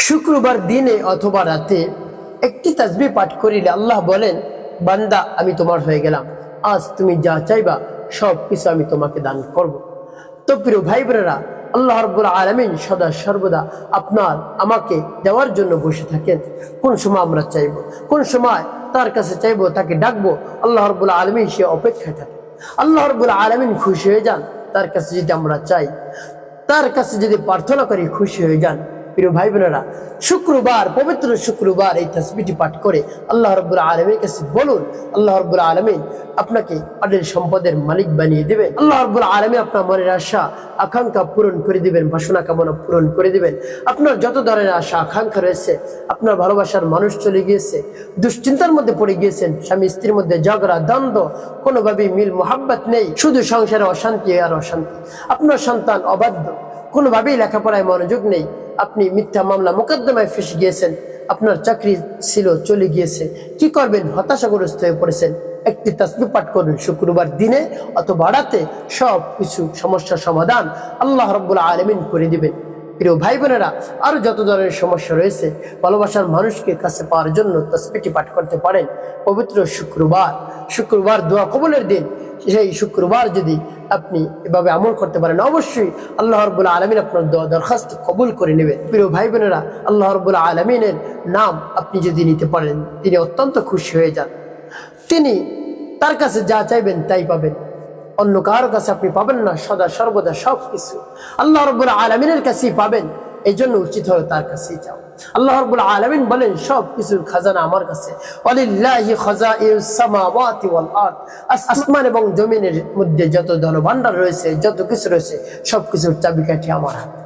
শুক্রবার দিনে অথবা রাতে একটি তাসবিহ পাঠ করিলে আল্লাহ বলেন, বান্দা আমি তোমার হয়ে গেলাম, আজ তুমি যা চাইবা সব কিছু আমি তোমাকে দান করব। তো প্রিয় ভাই বোনেরা, আল্লাহ রাব্বুল আলামিন সদা সর্বদা আপনার আমাকে দেওয়ার জন্য বসে থাকেন। কোন সময় আমরা চাইবো, কোন সময় তার কাছে চাইবো, তাকে ডাকবো, আল্লাহ রাব্বুল আলামিন সে অপেক্ষায় থাকে। আল্লাহ রাব্বুল আলামিন খুশি হয়ে যান তার কাছে যদি আমরা চাই, তার কাছে যদি প্রার্থনা করি খুশি হয়ে যান। প্রিয় ভাই বোনেরা, শুক্রবার, পবিত্র শুক্রবার এই তাসবিহটি পাঠ করে আল্লাহ রাব্বুল আলামিনের কাছে বলুন, আল্লাহ রাব্বুল আলামিন আপনাকে অঢেল সম্পদের মালিক বানিয়ে দিবেন। আল্লাহ রাব্বুল আলামিন আপনার মনের আশা আকাঙ্ক্ষা পূরণ করে দিবেন, বাসনা কামনা পূরণ করে দিবেন। আপনার যত ধরনের আশা আকাঙ্ক্ষা রয়েছে, আপনার ভালোবাসার মানুষ চলে গিয়েছে, দুশ্চিন্তার মধ্যে পড়ে গিয়েছেন, স্বামী স্ত্রীর মধ্যে ঝগড়া দ্বন্দ্ব, কোনোভাবেই মিল মোহাব্বত নেই, শুধু সংসারে অশান্তি আর অশান্তি, আপনার সন্তান অবাধ্য, কোনোভাবেই লেখাপড়ায় মনোযোগ নেই, আপনি মিথ্যা মামলা মোকদ্দমায় ফেসে গিয়েছেন, আপনার চাকরি ছিল চলে গিয়েছে, কি করবেন, হতাশাগ্রস্ত হয়ে পড়েছেন, একটি তাসবিহ পাঠ করুন শুক্রবার দিনে অথবা রাতে, সব কিছু সমস্যার সমাধান আল্লাহ রাব্বুল আলামিন করে দিবেন। প্রিয় ভাই বোনেরা, আরো যত ধরনের সমস্যা রয়েছে, ভালোবাসার মানুষকে কাছে পাওয়ার জন্য তাসবিহটি পাঠ করতে পারেন। পবিত্র শুক্রবার দোয়া কবুলের দিন, সেই শুক্রবার যদি আপনি এভাবে আমল করতে পারেন, অবশ্যই আল্লাহ রাব্বুল আলামিন আপনার দোয়া দরখাস্ত কবুল করে নেবেন। প্রিয় ভাই বোনেরা, আল্লাহ রাব্বুল আলামিনের নাম আপনি যদি নিতে পারেন, তিনি অত্যন্ত খুশি হয়ে যান। তিনি তার কাছে যা চাইবেন তাই পাবেন, অন্য কারোর কাছে আপনি পাবেন না। সদা সর্বদা সবকিছু আল্লাহ রাব্বুল আলামিনের কাছেই পাবেন। এই জন্য উচিত হলো তার কাছেই যাও। আল্লাহ রাব্বুল আলামিন বলেন, সব কিছুর খাজানা আমার কাছে, ওয়ালিল্লাহি খাযাইনুস সামাওয়াতি ওয়াল আরদ, আসমান এবং জমিনের মধ্যে যত ধন ভাণ্ডার রয়েছে, যত কিছু রয়েছে, সবকিছুর চাবিকাঠি আমার হাতে।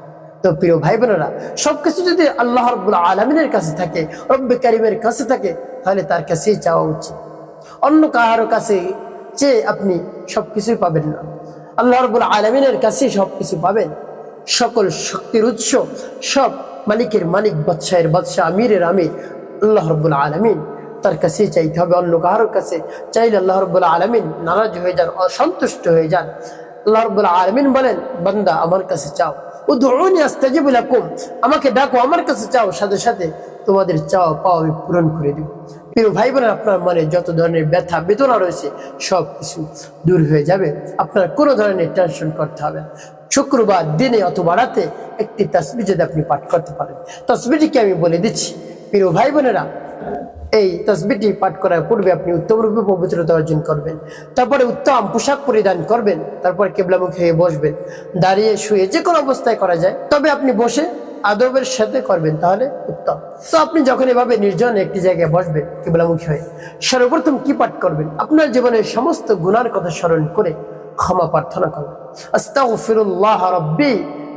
তো প্রিয় ভাই বোনেরা, সবকিছু যদি আল্লাহ রাব্বুল আলামিনের কাছে থাকে, রব্বে কারীমের কাছে থাকে, তাহলে তার কাছেই চাওয়া উচিত। অন্য কারোর কাছে চেয়ে আপনি সবকিছুই পাবেন না, আল্লাহ রাব্বুল আলামিনের কাছেই সবকিছু পাবেন। সকল শক্তির উৎস, সব মালিকের মালিক, বাদশাহের বাদশাহ, আমিরের আমির আল্লাহ রাব্বুল আলামিন, তার কাছেই চাইতে হবে। অন্য কারোর কাছে চাইলে আল্লাহ রাব্বুল আলামিন নারাজ হয়ে যান, অসন্তুষ্ট হয়ে যান। আল্লাহ রাব্বুল আলামিন বলেন, বান্দা আমার কাছে চাও, উদউনি আস্তাজিব লাকুম, আমাকে ডাকো, আমার কাছে চাও, সাথে সাথে তোমাদের চাওয়া পাওয়া আমি পূরণ করে দেব। প্রিয় ভাই বোনেরা, আপনার মনে যত ধরনের ব্যথা বেদনা রয়েছে সব কিছু দূর হয়ে যাবে, আপনার কোনো ধরনের টেনশন করতে হবে না। শুক্রবার দিনে অথবা রাতে একটি তাসবিহ যদি আপনি পাঠ করতে পারেন, তাসবিহটিকে আমি বলে দিচ্ছি। প্রিয় ভাই বোনেরা, এই তাসবিহটি পাঠ করার পূর্বে আপনি উত্তম রূপে পবিত্রতা অর্জন করবেন, তারপরে উত্তম পোশাক পরিধান করবেন, তারপর কিবলামুখী হয়ে বসবেন। দাঁড়িয়ে শুয়ে যে কোনো অবস্থায় করা যায়, তবে আপনি বসে আদবের সাথে করবেন, তাহলে উত্তম। তো আপনি যখন এভাবে নির্জন একটি জায়গায় বসবেন কিবলামুখী হয়ে, সর্বপ্রথম কি পাঠ করবেন? আপনার জীবনের সমস্ত গুনার কথা স্মরণ করে ক্ষমা প্রার্থনা করবেন। আস্তাগফিরুল্লাহ রাব্বি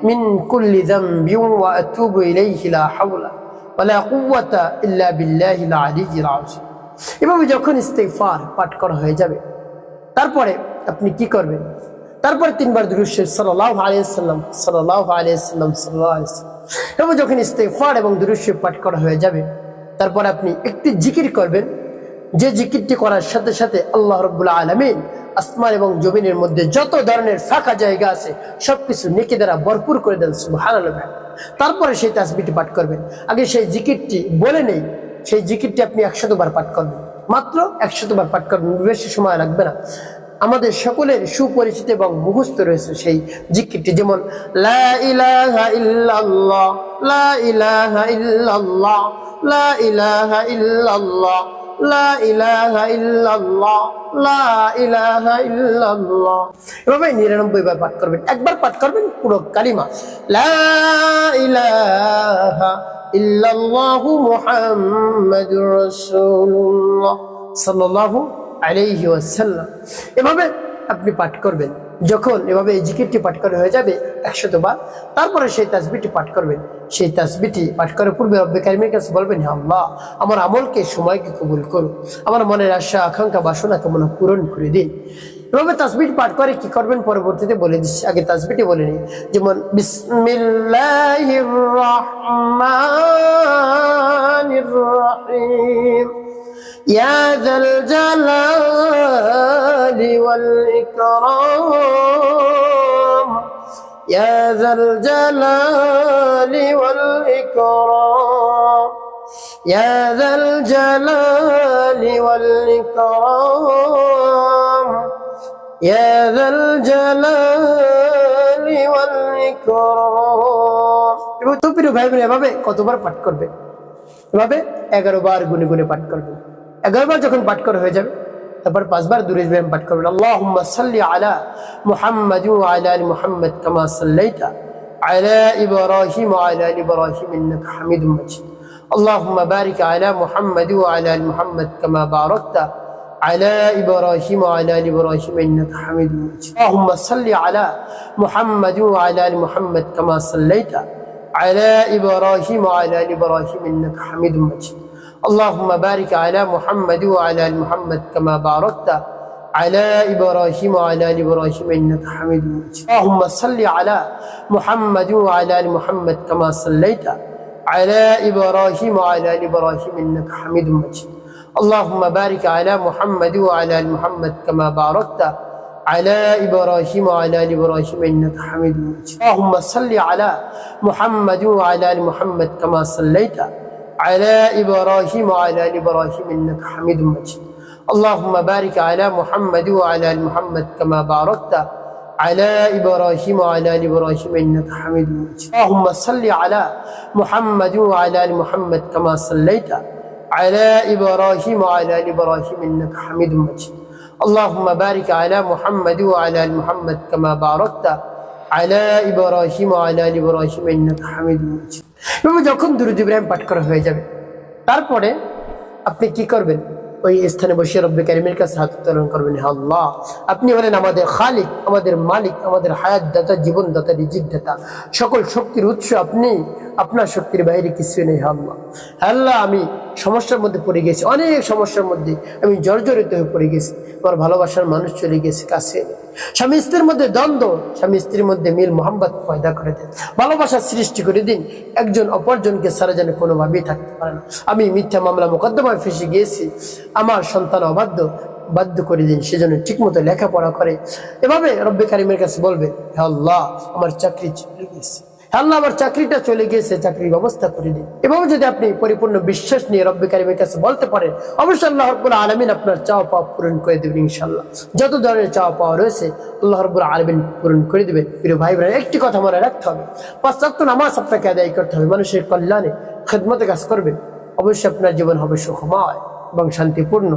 মিন কুল্লি যামবি ওয়া আতুবু ইলাইহি লা হাওলা ওয়ালা কুওয়াতা ইল্লা বিল্লাহিল আলিয়্যিল আযীম। এভাবে যখন ইস্তিগফার পাঠ করা হয়ে যাবে, তারপরে আপনি কি করবেন? তারপরে 3 বার দুরূদ শরীফ সাল্লাল্লাহু আলাইহি ওয়াসাল্লাম, সাল্লাল্লাহু আলাইহি ওয়াসাল্লাম, সাল্লাল্লাহু আলাইহি ওয়াসাল্লাম। এবং যখন ইস্তিগফার এবং দুরূদ শরীফ পাঠ করা হয়ে যাবে, তারপর আপনি একটি জিকির করবেন, যে জিকিরটি করার সাথে সাথে আল্লাহ রাব্বুল আলামিন আসমান এবং জমিনের মধ্যে যত ধরনের ফাঁকা জায়গা আছে সবকিছু নেকি দ্বারা ভরপুর করে দেন, সুবহানাল্লাহ। তারপরে সেই তাসবিহটি পাঠ করবেন। আগে সেই জিকিরটি বলে নেই, সেই জিকিরটি আপনি 100 বার পাঠ করবেন, মাত্র 100 বার পাঠ করবেন, বেশি সময় লাগবে না। আমাদের সকলের সুপরিচিত এবং মুখস্থ রয়েছে সেই জিকিরটি, যেমন লা ইলাহা ইল্লাল্লাহ, লা ইলাহা ইল্লাল্লাহ, লা ইলাহা ইল্লাল্লাহ, লা ইলাহা ইল্লাল্লাহ, লা ইলাহা ইল্লাল্লাহ। এভাবে 99 বার পাঠ করবেন। একবার পাঠ করবেন পুরো কালিমা লা ইলাহা ইল্লাল্লাহু মুহাম্মাদুর রাসূলুল্লাহ সাল্লাল্লাহু আলাইহি ওয়াসাল্লাম। এভাবে আপনি পাঠ করবেন। যখন এভাবে এই জিকিরটি পাঠ করা হয়ে যাবে 100 বার, তারপরে সেই তাসবিহটি পাঠ করবেন। সেই তাসবিহটি পাঠ করার পূর্বে রব্বে কারীমের কাছে বলবেন, হে আল্লাহ, আমার আমলকে, সময়কে কবুল করুন, আমার মনের আশা আকাঙ্ক্ষা বাসনা কামনা পূরণ করে দিন। এভাবে তাসবিহটি পাঠ করে কি করবেন পরবর্তীতে বলে দিচ্ছি, আগে তাসবিহটি বলে নিন। যেমন বিসমিল্লাহির রহমানির রহিম, ইয়া যাল জালালি ওয়াল ইকরাম, ইয়া যাল জালালি ওয়াল ইকরাম, ইয়া যাল জালালি ওয়াল ইকরাম, ইয়া যাল জালালি ওয়াল ইকরাম। এবং তো প্রিয় ভাই বোন, এভাবে কতবার পাঠ করবে? এভাবে 11 বার গুনে গুনে পাঠ করবেন। 11 বার যখন পাঠ করা হয়ে যাবে, তারপর 5 বার দুরূদ ইব্রাহিম পাঠ করবেন। আল্লাহুম্মা সাল্লি আলা মুহাম্মাদ ওয়া আলা আলি মুহাম্মাদ কামা সাল্লাইতা আলা ইব্রাহিম ওয়া আলা আলি ইব্রাহিম ইন্নাকা হামিদুম মাজিদ। আল্লাহুম্মা বারিক আলা মুহাম্মাদ ওয়া আলা আলি মুহাম্মাদ কামা বারাকতা আলা ইব্রাহিম ওয়া আলা আলি ইব্রাহিম ইন্নাকা হামিদুম মাজিদ। আল্লাহুম্মা সাল্লি আলা মুহাম্মাদ ওয়া আলা আলি মুহাম্মাদ কামা সাল্লাইতা على إبراهيم وعلى آل إبراهيم إنك حميد مجيد. اللهم بارك على محمد وعلى آل محمد كما باركت على إبراهيم وعلى آل إبراهيم إنك حميد مجيد. اللهم صل على محمد وعلى آل محمد كما صليت على إبراهيم وعلى آل إبراهيم إنك حميد مجيد. اللهم بارك على محمد وعلى آل محمد كما باركت على إبراهيم وعلى آل إبراهيم إنك حميد مجيد. اللهم صل على محمد وعلى آل محمد كما صليت على إبراهيم وعلى آل إبراهيم إنك حميد مجيد. اللهم بارك على محمد وعلى آل محمد كما باركت على إبراهيم وعلى آل إبراهيم إنك حميد مجيد. اللهم صل على محمد وعلى آل محمد كما صليت على إبراهيم وعلى آل إبراهيم إنك حميد مجيد. اللهم بارك على محمد وعلى آل محمد كما باركت على إبراهيم وعلى آل إبراهيم إنك حميد مجيد. এবং যখন দুরূদ ইব্রাহিম পাঠ করা হয়ে যাবে, তারপরে আপনি কি করবেন? ওই স্থানে বসে রব্বে কারিমের কাছে হাত উত্তোলন করবেন। হে আল্লাহ, আপনি হলেন আমাদের খালিক, আমাদের মালিক, আমাদের হায়াত দাতা, জীবন দাতা, রিজিক দাতা, সকল শক্তির উৎস আপনি। আপনার শক্তির বাইরে কিছু নেই। হে আল্লাহ, আল্লাহ আমি সমস্যার মধ্যে পড়ে গেছি, অনেক সমস্যার মধ্যে আমি জর্জরিত হয়ে পড়ে গেছি। আমার ভালোবাসার মানুষ চলে গেছে কাছে। স্বামী স্ত্রীর মধ্যে দ্বন্দ্ব, স্বামী স্ত্রীর মধ্যে মিল মোহাম্মত পয়দা করে দেন, ভালোবাসার সৃষ্টি করে দিন। একজন অপরজনকে সারা যেন কোনোভাবেই থাকতে পারে না। আমি মিথ্যা মামলা মোকদ্দমায় ফেসে গিয়েছি, আমার সন্তান বাধ্য করে দিন, সেজন্য ঠিকমতো লেখাপড়া করে। এভাবে রব্বে কারিমের কাছে বলবেন, হে আল্লাহ আমার চাকরি চলে গেছে, আল্লাহ আমার চাকরিটা চলে গিয়েছে, চাকরির ব্যবস্থা করে দিন। এভাবে যদি আপনি পরিপূর্ণ বিশ্বাস নিয়ে রব্বে কারিমের কাছে বলতে পারেন, অবশ্যই আল্লাহ রাব্বুল আলামিন আপনার চাওয়া পাওয়া পূরণ করে দেবেন ইনশাআল্লাহ। যত ধরনের চাওয়া পাওয়া রয়েছে আল্লাহ রাব্বুল আলামিন পূরণ করে দেবেন। প্রিয় ভাই বোনেরা, একটি কথা মনে রাখতে হবে, 5 ওয়াক্ত নামাজ আপনাকে আদায় করতে হবে, মানুষের কল্যাণে খেদমতে কাজ করবেন। অবশ্যই আপনার জীবন হবে সুখময় এবং শান্তিপূর্ণ।